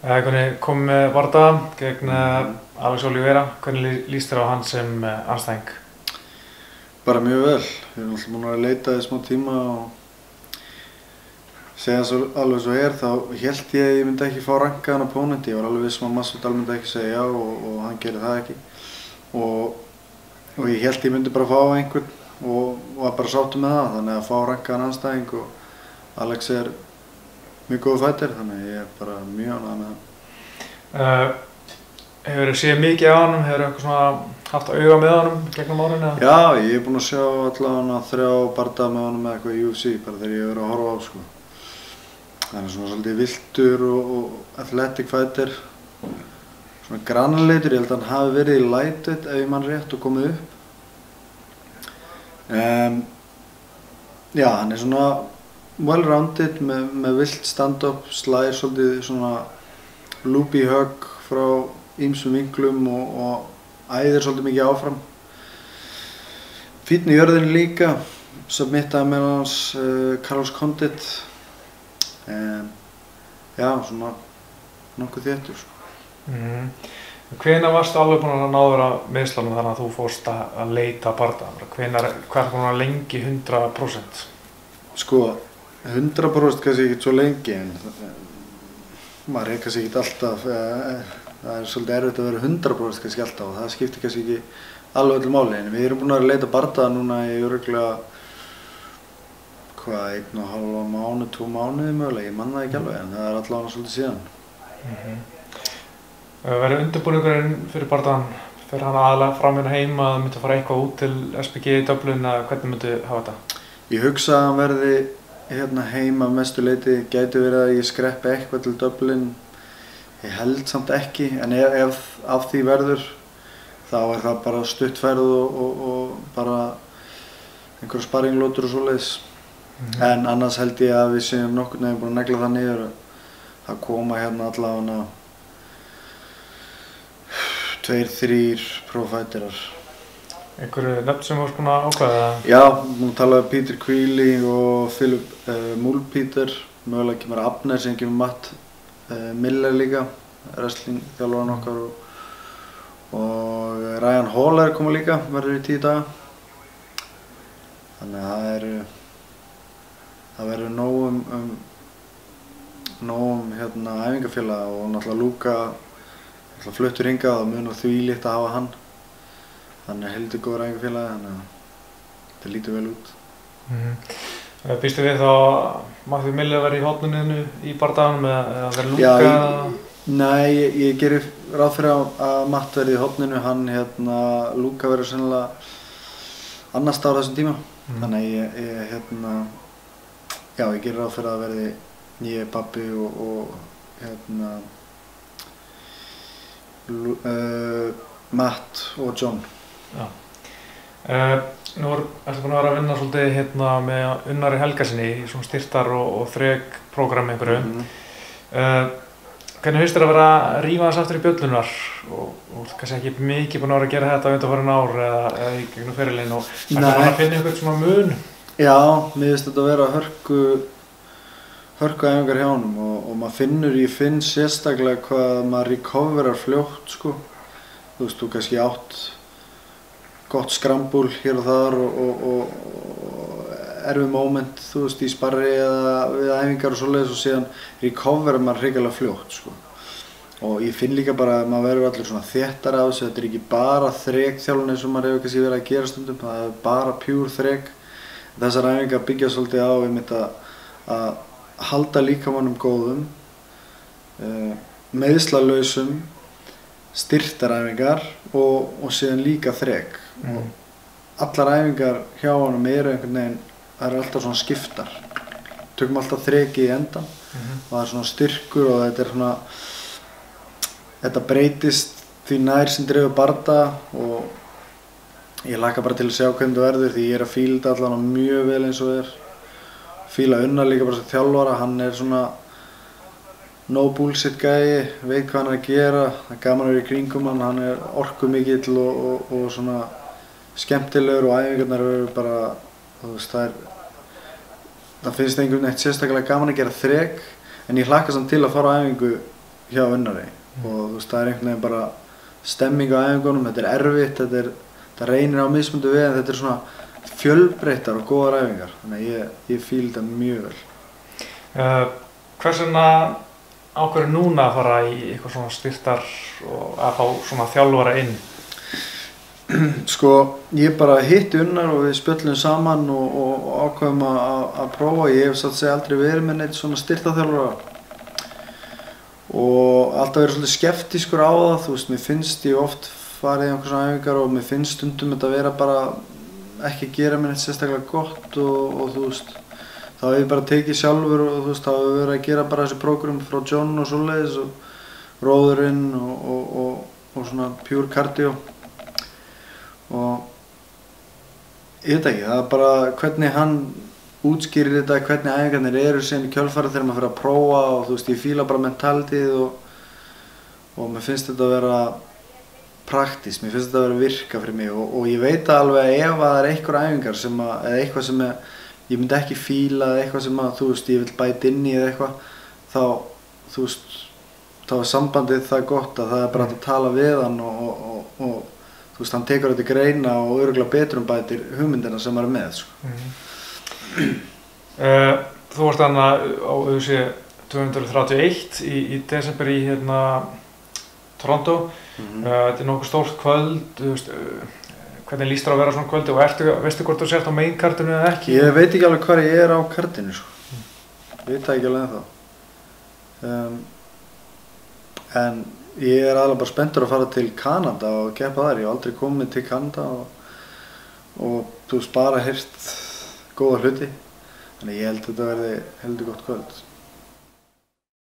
Hvernig kom með bardaga gegn Alex Oliveira, hvernig líst þér á hann sem andstæðing? Bara mjög vel. Ég er alltaf búinn að leita í smá tíma og segja svo alveg svo þá hélt ég að ég myndi ekki fá rankaðan opponent. Ég var alveg viss að Masvidal myndi ekki segja já og hann gerir það ekki. Og ég hélt ég myndi bara fá einhvern og var bara sáttur með það, þannig að fá rankaðan andstæðing og Alex er mjög góður fighter, þannig að ég er bara mjög ánægður með það. Hefurðu séð mikið af honum? Hefurðu eitthvað svona haft auga með honum gegnum árinu? Já, ég er búinn að sjá allavega 3 bardaga með honum með eitthvað í UFC, bara þegar ég verið að horfa á, sko. Það er svona svolítið viltur og athletic fighter, svona grannleitur. Ég held að hann hafi verið í lightweight ef ég man rétt og komið upp. Já, hann er svona well-rounded með vilt stand-up, slær svolítið svona loopy högg frá ýmsum vinklum og æðir svolítið mikið áfram. Fínn í jörðinni líka, submittaði með hans Carlos Condit. Já, svona nokkuð þéttur, sko. Hvenær varstu alveg búinn að náður að meiðslunum þannig að þú fórst að leita bardaga? Hvað er búinn lengi 100%? Sko, 100% kannski ekki svo lengi, en maður kannski ekki alltaf, það er svolítið erfitt að vera 100% kannski alltaf og það skiptir kannski ekki alveg öllu máli, en við erum búin að leita bardaga núna í örugglega, 1,5 mánuð, 2 mánuði mögulega, ég man það ekki alveg, en það er allavega svolítið síðan. Verður undirbúningurinn fyrir bardagan, fer hann aðalega fram hérna heima, myndi að fara eitthvað út til SBG í Dublin, eða hvernig myndi hafa þetta? Ég hugsa að hann verði hérna heima mestu leyti, gæti verið að ég skreppi eitthvað til Dublin. Ég held samt ekki, en ef af því verður, þá er það bara stuttferð og bara einhverja sparringlótur og svoleiðis. En annars held ég að við séum nokkurn veginn búin að negla það niður að koma hérna allavega 2-3 pro-fighterar. Einhverju nöfn sem þú varst búinn að ákveða? Já, nú talaði Peter Queally og Philip Mulpeter, mögulega kemur Abner sem kemur Matt Miller líka, wrestling-þjálfarinn okkar og Ryan Hall koma líka, verður í 10 daga. Þannig að það verður nóg hérna æfingafélaga og náttúrulega Luka fluttur hingað og mun því líkt að hafa hann. Þannig að heldur góður æfingafélagi, þannig að þetta lítur vel út. Býstu við þá að Matthew Miller verði í horninu í bardaganum eða verði Luka? Já, nei, ég gerir ráð fyrir að Matt verði í horninu, Luka verður sennilega annars staðar á þessum tíma. Þannig að ég gerir ráð fyrir að verði ég, Pabbi og Matt og John. Já. Nú ertu búinn að vera að vinna svolítið með Unnari Helgasyni í svona styrtar og þrek prógrami einhverju. Hvernig finnst þér að vera að rífa þess aftur í bjöllunar og kannski ekki mikið búinn að vera að gera þetta undanfarin ár eða í gegnum ferilinn og ertu búinn að finna eitthvað svona mun? Já, mér finnst þetta að vera hörku æfingar hjá honum og ég finn sérstaklega hvað maður recoverar fljótt, sko. Þú veist, þú kannski átt gott skrambúl hér og þar og erfið moment, þú veist, í sparri eða við æfingar og svoleiðis og síðan recoverar maður hrikalega fljótt, sko. Og ég finn líka bara að maður verður allir svona þéttari af þessu, þetta er ekki bara þrekþjálfun eins og maður hefur kannski verið að gera stundum, það er bara pure þrek. Þessar æfingar byggja svolítið á að halda líkamannum góðum, meiðslalausum, styrtaræfingar og síðan líka þrek. Og allar æfingar hjá honum eru einhvern veginn, það eru alltaf svona skiptar. Tökum alltaf þreki í endan og það er svona styrkur og þetta er svona, þetta breytist því nær sem dregur bardaga og ég hlakka bara til að sjá hvernig það verður því ég er að fíla þetta allan mjög vel eins og fíla Unnar líka bara sem þjálfara, hann er svona no bullshit gæi, veit hvað hann er að gera, það er gaman að vera í kringum hann er orkumikill og svona skemmtilegur og æfingarnar eru bara, þú veist, það finnst einhvern veginn sérstaklega gaman að gera þrek en ég hlakka samt til að fara á æfingu hjá Unnari og þú veist, það einhvern veginn bara stemming á æfingunum, þetta erfitt, þetta reynir á mismunandi við en þetta svona fjölbreyttar og góðar æfingar, þannig að ég fíl þetta mjög vel. Hvers vegna ákveður núna að fara í eitthvað svona styrktar og að fá svona þjálfara inn? Sko, ég bara hitti Unnar og við spjöllum saman og ákveðum að prófa. Ég hef satt að segja aldrei verið með neitt svona styrktarþjálfara og alltaf verið svolítið skeptískur á það, þú veist, mér finnst ég oft farið í einhverjum svona æfingar og mér finnst stundum þetta að vera bara ekki að gera mér neitt sérstaklega gott og þú veist, þá hef ég bara tekið sjálfur og þú veist, þá hef ég verið að gera bara þessi prógram frá John og svoleiðis og róðurinn og svona pure cardio og ég veit ekki, það er bara hvernig hann útskýrir þetta, hvernig æfingarnir eru síðan í kjölfarið þegar maður fyrir að prófa og þú veist, ég fíla bara mentalityð og mér finnst þetta að vera praktískt, mér finnst þetta að vera virka fyrir mig og ég veit alveg að ef það er einhver æfingar sem eða eitthvað sem ég myndi ekki fíla eða eitthvað sem þú veist, ég vil bæta inn í eða eitthvað, þá þú veist, þá er sambandið það gott að það er bara hægt að tala við hann og þú veist, hann tekur þetta greina og örugglega betrumbætir hugmyndina sem maður er með, sko. Þú varst þarna á UFC 231 í desember í Toronto. Þetta er nokkuð stórt kvöld, þú veist, hvernig líst þér að vera svona kvöldi og veistu hvort þú sért á main cardinu eða ekki? Ég veit ekki alveg hvar ég er á cardinu, sko. Veit það ekki alveg ennþá. En ég er aðalega bara spenntur að fara til Kanada og keppa þar. Ég hef aldrei komið til Kanada og þú veist, bara heyrt góða hluti. Þannig ég held að þetta verði heldur gott kvöld.